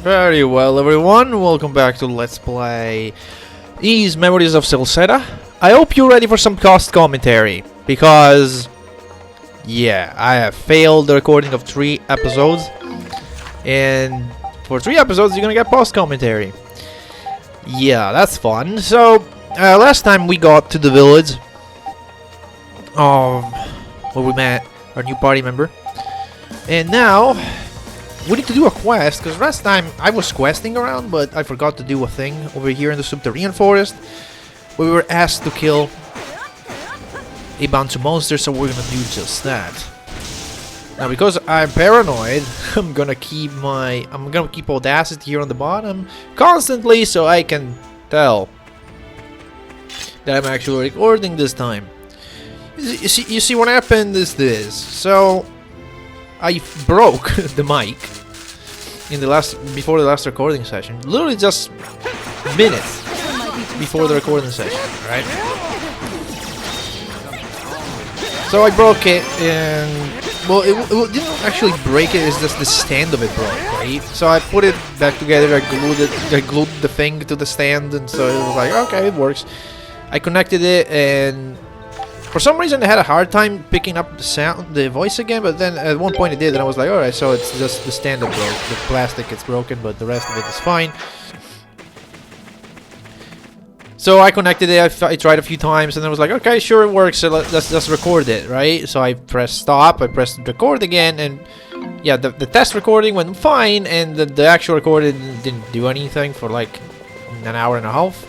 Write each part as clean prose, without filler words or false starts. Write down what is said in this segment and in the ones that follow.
Very well, everyone. Welcome back to Let's Play These Memories of Celceta. I hope you're ready for some cost commentary, because yeah, I have failed the recording of 3 episodes, and for 3 episodes you're gonna get post commentary. Yeah, that's fun. So last time we got to the village where we met our new party member, and now we need to do a quest, because last time I was questing around, but I forgot to do a thing over here in the subterranean forest, where we were asked to kill a bunch of monsters, so we're gonna do just that. Now, because I'm paranoid, I'm gonna keep Audacity here on the bottom constantly, so I can tell that I'm actually recording this time. You see what happened is this. So I broke the mic before the last recording session. Literally just minutes before the recording session, right? So I broke it, and well, it didn't actually break it. It's just the stand of it broke, right? So I put it back together. I glued the thing to the stand, and so it was like, okay, it works. I connected it, and for some reason I had a hard time picking up the voice again, but then at one point it did, and I was like, alright, so it's just the stand that broke. The plastic is broken, but the rest of it is fine. So I connected it, I tried a few times, and I was like, okay, sure, it works, so let's just record it, right? So I pressed stop, I pressed record again, and yeah, the test recording went fine, and the actual recording didn't do anything for like an hour and a half.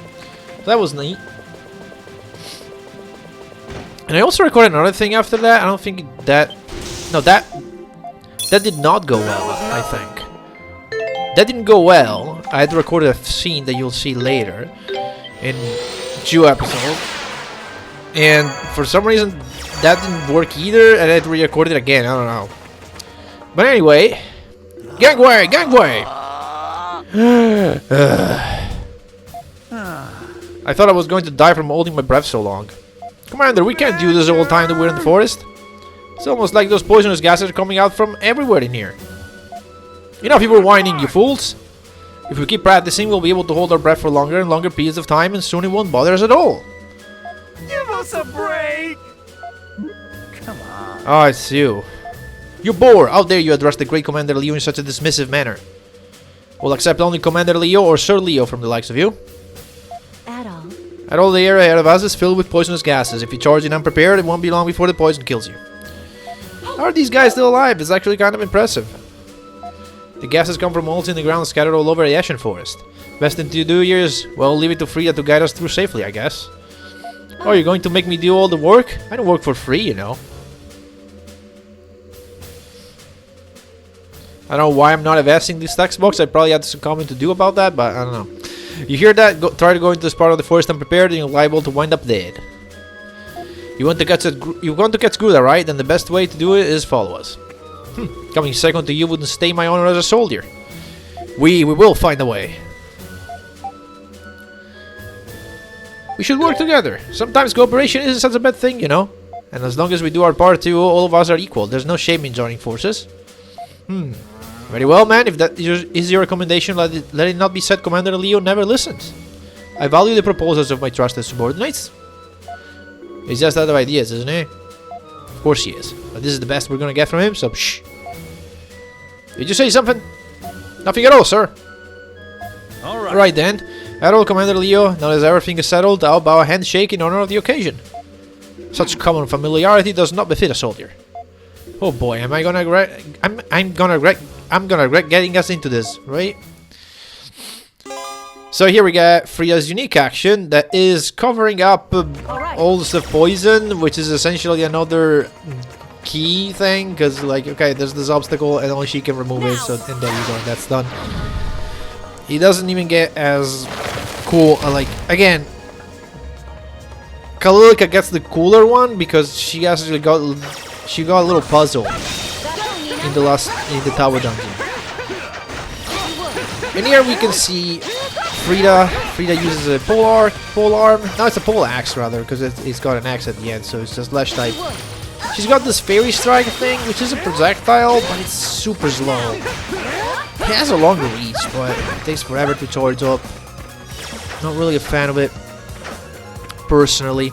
So that was neat. And I also recorded another thing after that. I don't think that did not go well, I think. That didn't go well. I had to record a scene that you'll see later in 2 episodes. And for some reason that didn't work either, and I had to re-record it again. I don't know. But anyway, gangway! I thought I was going to die from holding my breath so long. Commander, we can't do this all the time that we're in the forest. It's almost like those poisonous gases are coming out from everywhere in here. Enough, you were whining, you fools. If we keep practicing, we'll be able to hold our breath for longer and longer periods of time, and soon it won't bother us at all. Give us a break! Come on. Oh, it's you. You bore! How dare you address the great Commander Leo in such a dismissive manner? We'll accept only Commander Leo or Sir Leo from the likes of you. All the air ahead of us is filled with poisonous gases. If you charge in unprepared, it won't be long before the poison kills you. How are these guys still alive? It's actually kind of impressive. The gases come from holes in the ground scattered all over the Ashen Forest. Best thing to do here is, well, leave it to Frida to guide us through safely, I guess. Oh, you're going to make me do all the work? I don't work for free, you know. I don't know why I'm not advancing this text box. I probably had some comment to do about that, but I don't know. You hear that? Try to go into this part of the forest unprepared, and you're liable to wind up dead. You want to get screwed, right? Then the best way to do it is follow us. Coming second to you wouldn't stay my honor as a soldier. We will find a way. We should work together. Sometimes cooperation isn't such a bad thing, you know. And as long as we do our part too, all of us are equal. There's no shame in joining forces. Very well, man. If that is your recommendation, let it not be said Commander Leo never listens. I value the proposals of my trusted subordinates. He's just out of ideas, isn't he? Of course he is. But this is the best we're gonna get from him, so shh. Did you say something? Nothing at all, sir. Alright then. Adol, Commander Leo, now that everything is settled, I'll bow a handshake in honor of the occasion. Such common familiarity does not befit a soldier. Oh boy, am I gonna regret? I'm gonna regret getting us into this, right? So here we got Frida's unique action that is covering up all the poison, which is essentially another key thing, because like, okay, there's this obstacle and only she can remove it, so and there you go, that's done. He doesn't even get as cool, like, again, Kalilika gets the cooler one because she actually got a little puzzle in the tower dungeon. And here we can see Frida uses a pole arm. No, it's a pole axe rather, because it's got an axe at the end, so it's just lash type. She's got this fairy strike thing, which is a projectile, but it's super slow. has a longer reach, but it takes forever to charge up. Not really a fan of it, personally.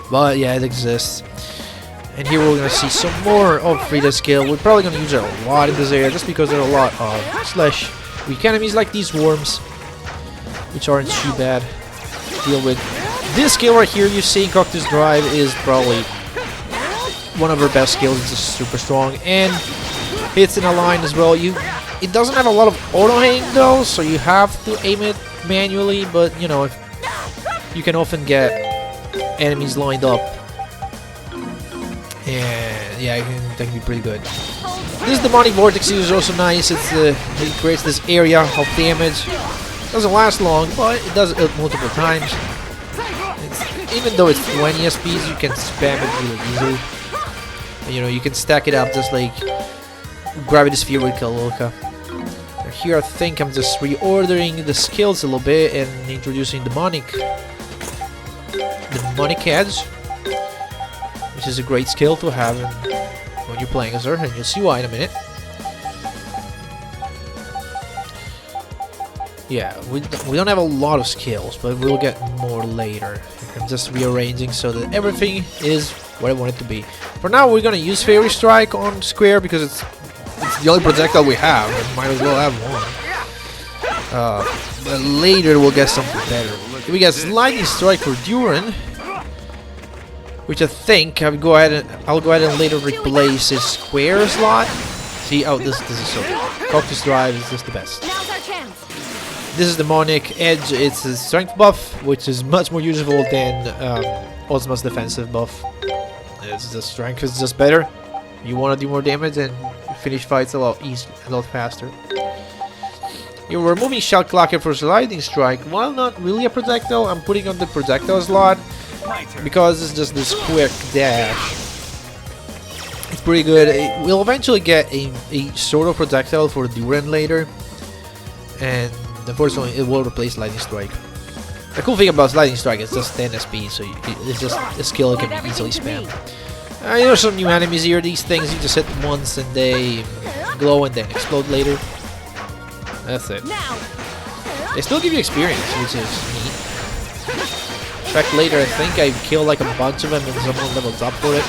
But yeah, it exists. And here we're gonna see some more of Frida's skill. We're probably gonna use it a lot in this area just because there are a lot of slash weak enemies like these worms, which aren't too bad to deal with. This skill right here you see in Cactus Drive is probably one of her best skills. It's just super strong and hits in a line as well. It doesn't have a lot of auto aim though, so you have to aim it manually, but you know, you can often get enemies lined up. And yeah, that can be pretty good. This demonic vortex is also nice. It creates this area of damage. Doesn't last long, but it does it multiple times. Even though it's 20 SPs, you can spam it really easily. And, you know, you can stack it up just like Gravity Sphere with Kalilka. Here I think I'm just reordering the skills a little bit and introducing demonic edge, which is a great skill to have when you're playing as her, and you'll see why in a minute. Yeah, we don't have a lot of skills, but we'll get more later. I'm just rearranging so that everything is what I want it to be. For now, we're gonna use Fairy Strike on Square because it's the only projectile we have, and might as well have one. But later we'll get something better. We get Lightning Strike for Duran, which I think I'll go ahead and later replace his Square slot. See, oh, this is so good. Cactus Drive is just the best. This is Demonic Edge. It's a strength buff, which is much more useful than Ozma's defensive buff. It's the strength is just better. You want to do more damage and finish fights a lot faster. You're removing Shell Clacker for Sliding Strike. While not really a projectile, I'm putting on the projectile slot because it's just this quick dash. It's pretty good. We'll eventually get a sort of projectile for Duran later, and unfortunately it will replace Lightning Strike. The cool thing about Lightning Strike is just 10 SP, so it's just a skill that can be easily spammed. There's some new enemies here. These things you just hit once and they glow and then explode later. That's it. They still give you experience, which is neat. In fact, later I think I killed like a bunch of them and someone levels up for it.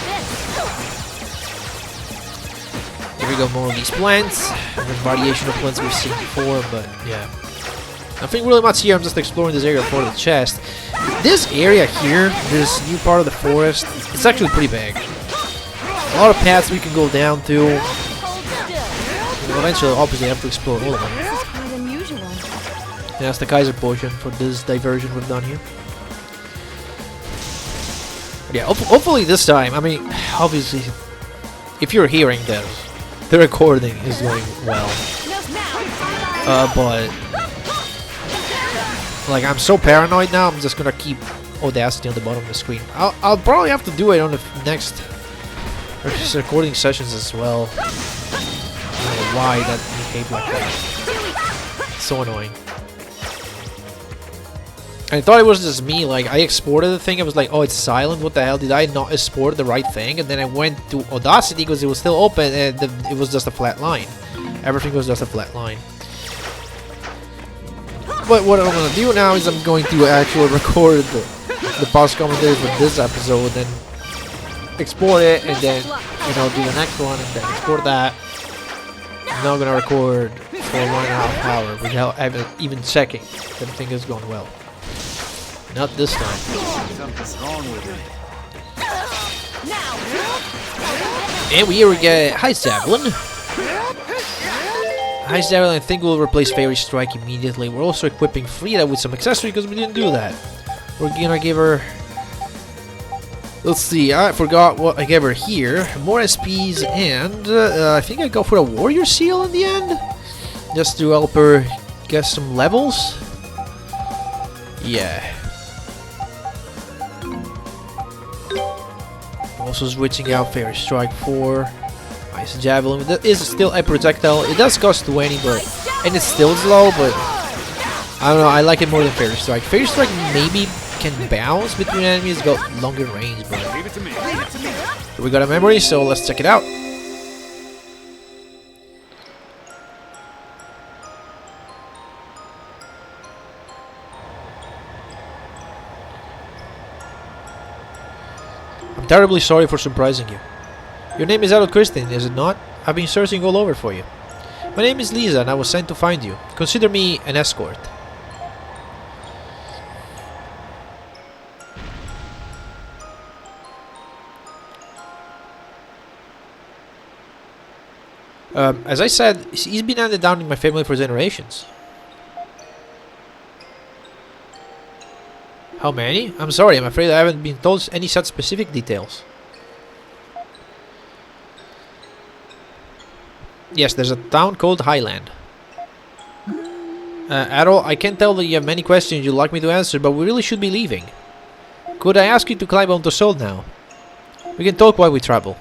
Here we go, more of these plants. And the variation of plants we've seen before, but yeah. Nothing really much here, I'm just exploring this area for the chest. This area here, this new part of the forest, it's actually pretty big. A lot of paths we can go down to. We'll eventually, obviously, have to explore all of them. This is quite unusual. And that's the Kaiser potion for this diversion we've done here. But yeah, hopefully this time, I mean, obviously, if you're hearing this, the recording is going well. But like, I'm so paranoid now, I'm just gonna keep Audacity on the bottom of the screen. I'll probably have to do it on the next recording sessions as well. I don't know why that behaved like that. It's so annoying. I thought it was just me, like, I exported the thing, I was like, oh, it's silent, what the hell, did I not export the right thing? And then I went to Audacity because it was still open and it was just a flat line. Everything was just a flat line. But what I'm going to do now is I'm going to actually record the post commentary for this episode and export it, and then, you know, do the next one and then export that. I'm now going to record for 1.5 hours without even checking if everything is going well. Not this time. Something's wrong with it. And here we get Heist Javelin. Heist Javelin, I think we'll replace Fairy Strike immediately. We're also equipping Frida with some accessory because we didn't do that. We're gonna give her... Let's see, I forgot what I gave her here. More SPs and I think I go for a Warrior Seal in the end. Just to help her get some levels. Yeah. Also switching out Fairy Strike for Ice Javelin. That is still a projectile. It does cost 20, and it's still slow, but I don't know, I like it more than Fairy Strike. Fairy Strike maybe can bounce between enemies, got longer range, but Leave it to me. here we got a memory, so let's check it out. I'm terribly sorry for surprising you. Your name is Adol Christin, is it not? I've been searching all over for you. My name is Lisa and I was sent to find you. Consider me an escort. As I said, he's been handed down in my family for generations. How many? I'm sorry, I'm afraid I haven't been told any such specific details. Yes, there's a town called Highland. Adol, I can tell that you have many questions you'd like me to answer, but we really should be leaving. Could I ask you to climb onto Sol now? We can talk while we travel.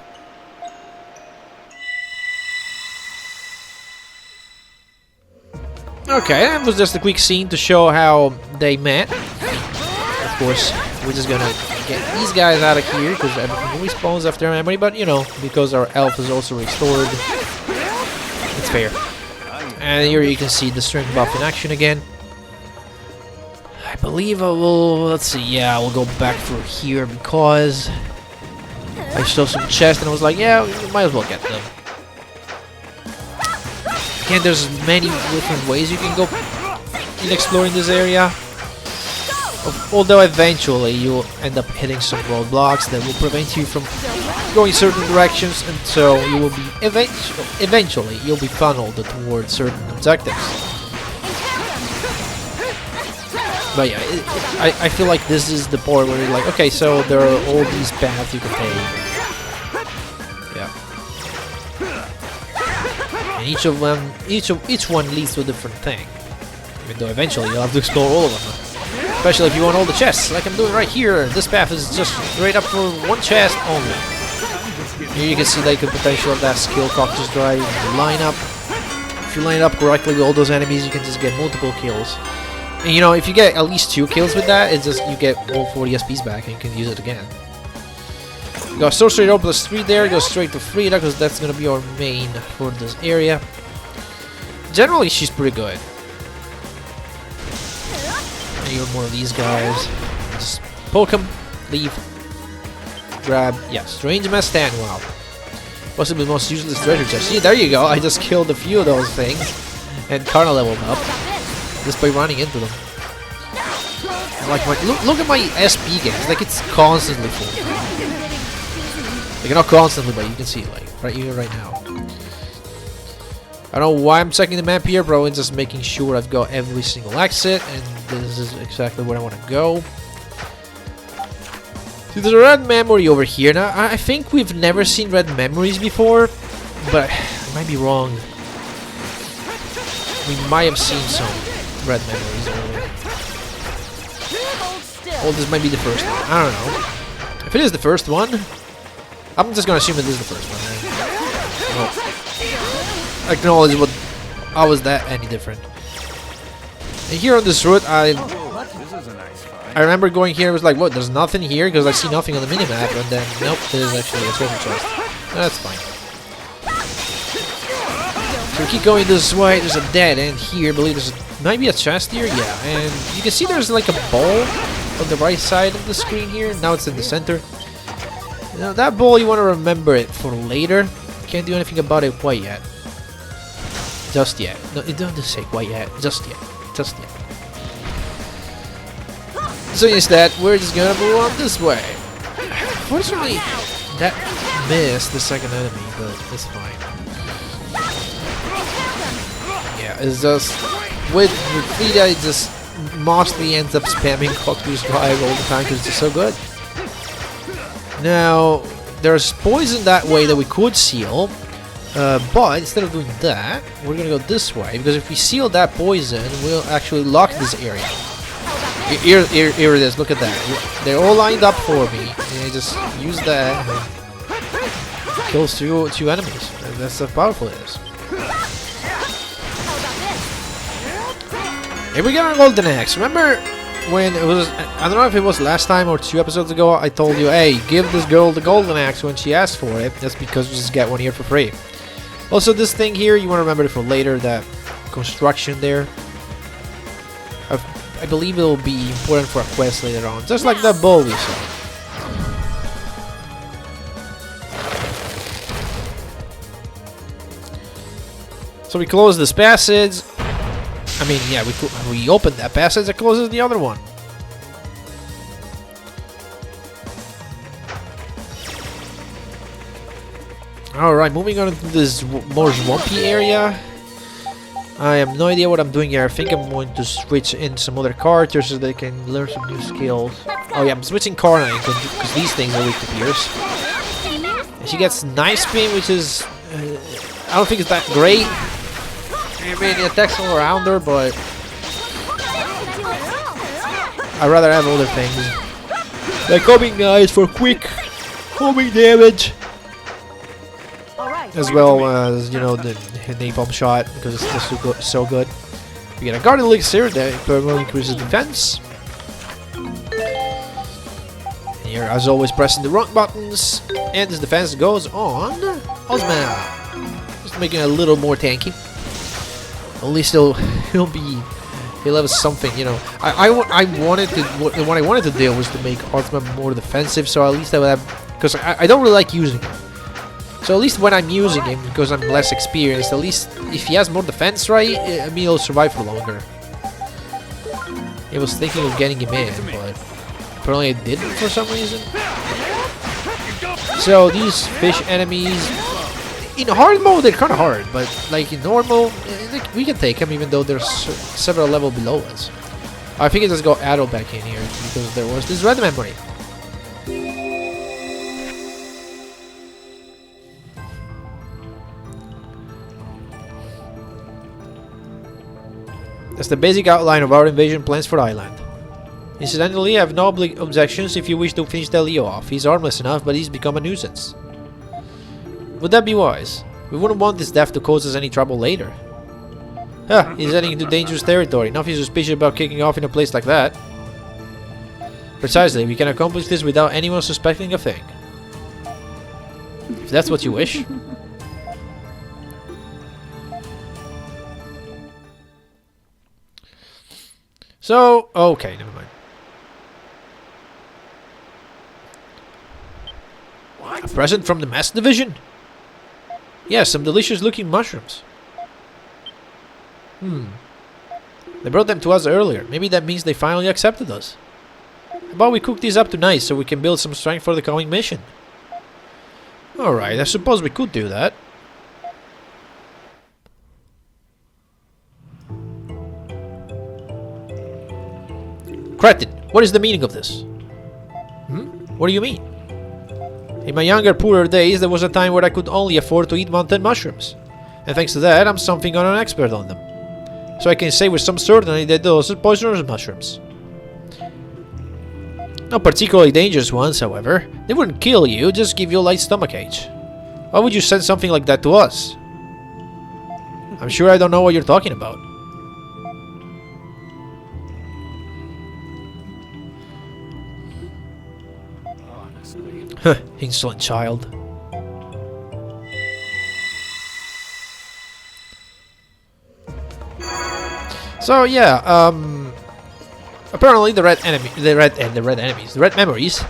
Okay, that was just a quick scene to show how they met. Of course, we're just gonna get these guys out of here because everything respawns after memory, but you know, because our elf is also restored, it's fair. And here you can see the strength buff in action again. I believe I will, let's see, yeah, we'll go back through here because I saw some chests and I was like, yeah, we might as well get them. Again, there's many different ways you can go in exploring this area. Although eventually you'll end up hitting some roadblocks that will prevent you from going certain directions, and so you will be eventually you'll be funneled towards certain objectives. But yeah, I feel like this is the part where you're like, okay, so there are all these paths you can take. Yeah. And each one leads to a different thing. Even though eventually you'll have to explore all of them. Especially if you want all the chests, like I'm doing right here. This path is just straight up for one chest only. Here you can see like the potential of that skill cactus drive. You line up. If you line up correctly with all those enemies, you can just get multiple kills. And you know, if you get at least 2 kills with that, it's just you get all 40 SPs back and you can use it again. You got Sorcery Rope +3 there, go straight to Frida because that's gonna be our main for this area. Generally, she's pretty good. And you're more of these guys. Just poke them, leave, grab. Yeah, Strange Mess Stand. Wow. Possibly the most useless treasure chest. See, there you go. I just killed a few of those things and kinda leveled up just by running into them. Like look at my SP gains. Like it's constantly full. Like not constantly, but you can see it like right here, right now. I don't know why I'm checking the map here, bro, and just making sure I've got every single exit, and this is exactly where I want to go. See, there's a red memory over here. Now, I think we've never seen red memories before, but I might be wrong. We might have seen some red memories earlier. Oh, this might be the first one. I don't know. If it is the first one, I'm just gonna assume it is the first one. Right? Well, acknowledge what. How was that any different? And here on this route, I remember going here. It was like, what? There's nothing here because I see nothing on the minimap, and then nope, there's actually a treasure chest. That's fine. So we keep going this way. There's a dead end here. I believe there's maybe a chest here. Yeah, and you can see there's like a ball on the right side of the screen here. Now it's in the center. Now that ball, you want to remember it for later. Can't do anything about it quite yet. Just yet. No, it doesn't say quite yet. Just yet. Just yet. So instead, we're just gonna move on this way. Fortunately, that missed the second enemy, but it's fine. Yeah, it's just with Frida, it just mostly ends up spamming Cactus Drive all the time because it's just so good. Now, there's poison that way that we could seal. But instead of doing that, we're gonna go this way because if we seal that poison, we'll actually lock this area. Here it is. Look at that. They're all lined up for me. And I just use that and kills two enemies. That's how powerful it is. Here we got our golden axe. Remember when it was? I don't know if it was last time or 2 episodes ago. I told you, hey, give this girl the golden axe when she asks for it. That's because you just get one here for free. Also, this thing here, you want to remember it for later, that construction there. I believe it will be important for a quest later on, just like that bow we saw. So we close this passage. I mean, yeah, we opened that passage that closes the other one. Alright, moving on to this more swampy area. I have no idea what I'm doing here. I think I'm going to switch in some other characters so they can learn some new skills. Oh yeah, I'm switching Carnine because these things are weak to Pierce. And she gets Knife Spin, which is... I don't think it's that great. I mean, it attacks all around her, but... I'd rather have other things. Like homing knives for quick homing damage. As well as, you know, the napalm shot, because it's just so good. We get a guard elixir that permanently increases defense. Here, as always, pressing the wrong buttons, and this defense goes on Osman. Just making it a little more tanky. At least he'll have something, you know. What I wanted to do was to make Osman more defensive, so at least I would have, because I don't really like using him. So at least when I'm using him, because I'm less experienced, at least if he has more defense, right, I mean, he'll survive for longer. I was thinking of getting him in, but apparently I didn't for some reason. So these fish enemies, in hard mode they're kind of hard, but like in normal, we can take them even though there's several levels below us. I think I just got Adol back in here because there was this red memory. That's the basic outline of our invasion plans for Island. Incidentally, I have no objections if you wish to finish the Leo off. He's harmless enough, but he's become a nuisance. Would that be wise? We wouldn't want this death to cause us any trouble later. He's heading into dangerous territory. Nothing suspicious about kicking off in a place like that. Precisely, we can accomplish this without anyone suspecting a thing. If that's what you wish. So, okay, never mind. What? A present from the Mass Division? Yes, some delicious looking mushrooms. They brought them to us earlier. Maybe that means they finally accepted us. How about we cook these up tonight so we can build some strength for the coming mission? Alright, I suppose we could do that. Cretin, what is the meaning of this? What do you mean? In my younger, poorer days, there was a time where I could only afford to eat mountain mushrooms. And thanks to that, I'm something of an expert on them. So I can say with some certainty that those are poisonous mushrooms. Not particularly dangerous ones, however. They wouldn't kill you, just give you a light stomachache. Why would you send something like that to us? I'm sure I don't know what you're talking about. Insolent child. So yeah, apparently the red memories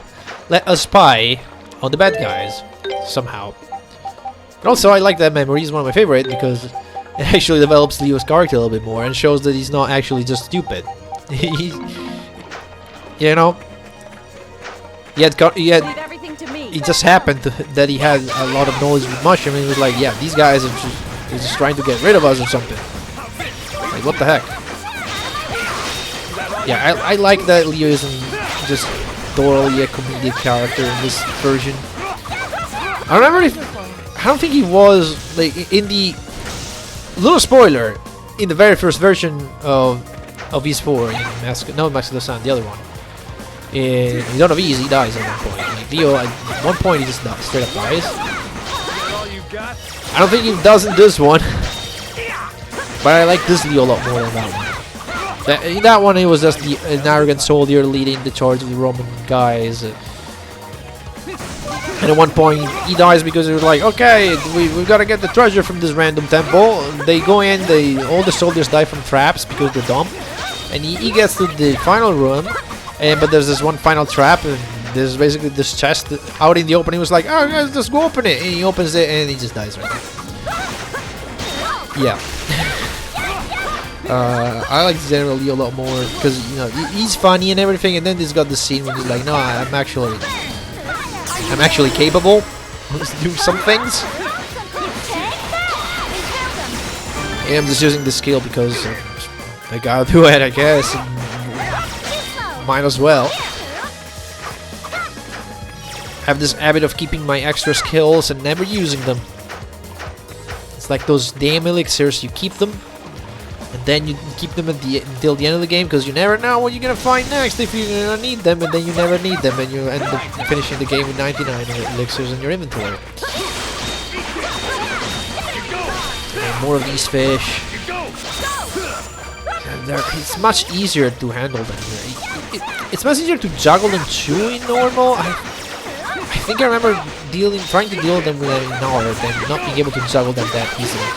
let us spy on the bad guys somehow. And also, I like that memory; it's one of my favorite because it actually develops Leo's character a little bit more and shows that he's not actually just stupid. You know, it just happened that he had a lot of knowledge with mushroom, and he was like, yeah, these guys are just trying to get rid of us or something. Like, what the heck? Yeah, I like that Leo isn't just thoroughly a comedic character in this version. I don't think he was, like, in the... Little spoiler, in the very first version of Ys4, in Mask of the Sun, the other one. In Dawn of Ys, he dies at one point. Like, Leo, at one point, he just straight up dies. I don't think he does in this one. But I like this Leo a lot more than that one. In that one, he was just an arrogant soldier leading the charge of the Roman guys. And at one point, he dies because he was like, okay, we've got to get the treasure from this random temple. They go in, all the soldiers die from traps because they're dumb. And he gets to the final room, but there's this one final trap, and there's basically this chest out in the open. He was like, oh, guys, just go open it. And he opens it, and he just dies right there. Yeah. I like General Lee a lot more because you know he's funny and everything, and then he's got the scene where he's like, "No, I'm actually capable of doing some things." And I'm just using the skill because I gotta do it, I guess. Might as well. Have this habit of keeping my extra skills and never using them. It's like those damn elixirs, you keep them, and then you keep them until the end of the game because you never know what you're gonna find next if you're gonna need them, and then you never need them, and you end up finishing the game with 99 elixirs in your inventory. And more of these fish. And it's much easier to handle them here. It's much easier to juggle them too in normal. I think I remember trying to deal with them with an hour, than not being able to juggle them that easily.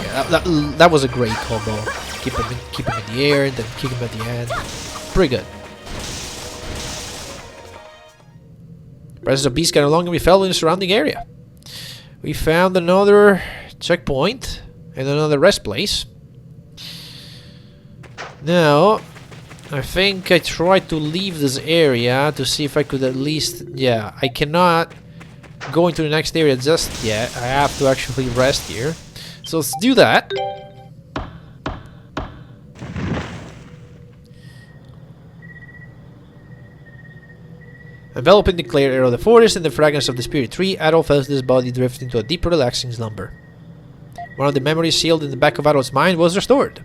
Yeah, that was a great combo. Keep him in the air and then kick him at the end. Pretty good. Presence of beasts can no longer be felt in the surrounding area. We found another checkpoint and another rest place. Now, I think I tried to leave this area to see if I could at least... Yeah, I cannot go into the next area just yet. I have to actually rest here. So let's do that. Enveloping the clear air of the forest and the fragrance of the spirit tree, Adol felt his body drift into a deep, relaxing slumber. One of the memories sealed in the back of Adol's mind was restored.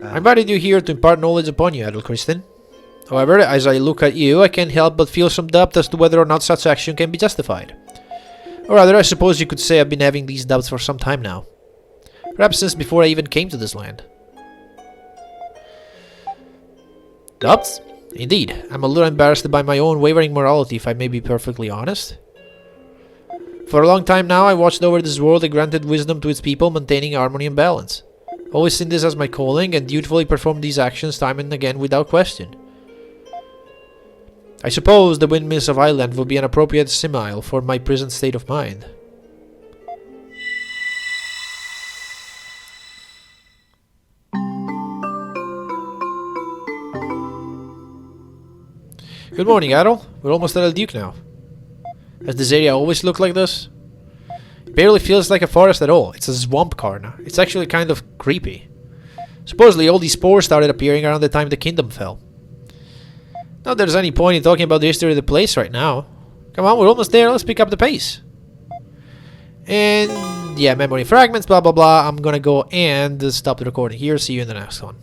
I invited you here to impart knowledge upon you, Adol Christin. However, as I look at you, I can't help but feel some doubt as to whether or not such action can be justified. Or rather, I suppose you could say I've been having these doubts for some time now. Perhaps since before I even came to this land. Doubts? Indeed, I'm a little embarrassed by my own wavering morality, if I may be perfectly honest. For a long time now, I watched over this world and granted wisdom to its people, maintaining harmony and balance. Always seen this as my calling, and dutifully performed these actions time and again without question. I suppose the windmills of Island would be an appropriate simile for my present state of mind. Good morning, Adol. We're almost at El Duke now. Has this area always looked like this? It barely feels like a forest at all. It's a swamp, Karna. It's actually kind of creepy. Supposedly all these spores started appearing around the time the kingdom fell. Not that there's any point in talking about the history of the place right now. Come on, we're almost there. Let's pick up the pace. And yeah, memory fragments, blah blah blah. I'm gonna go and stop the recording here. See you in the next one.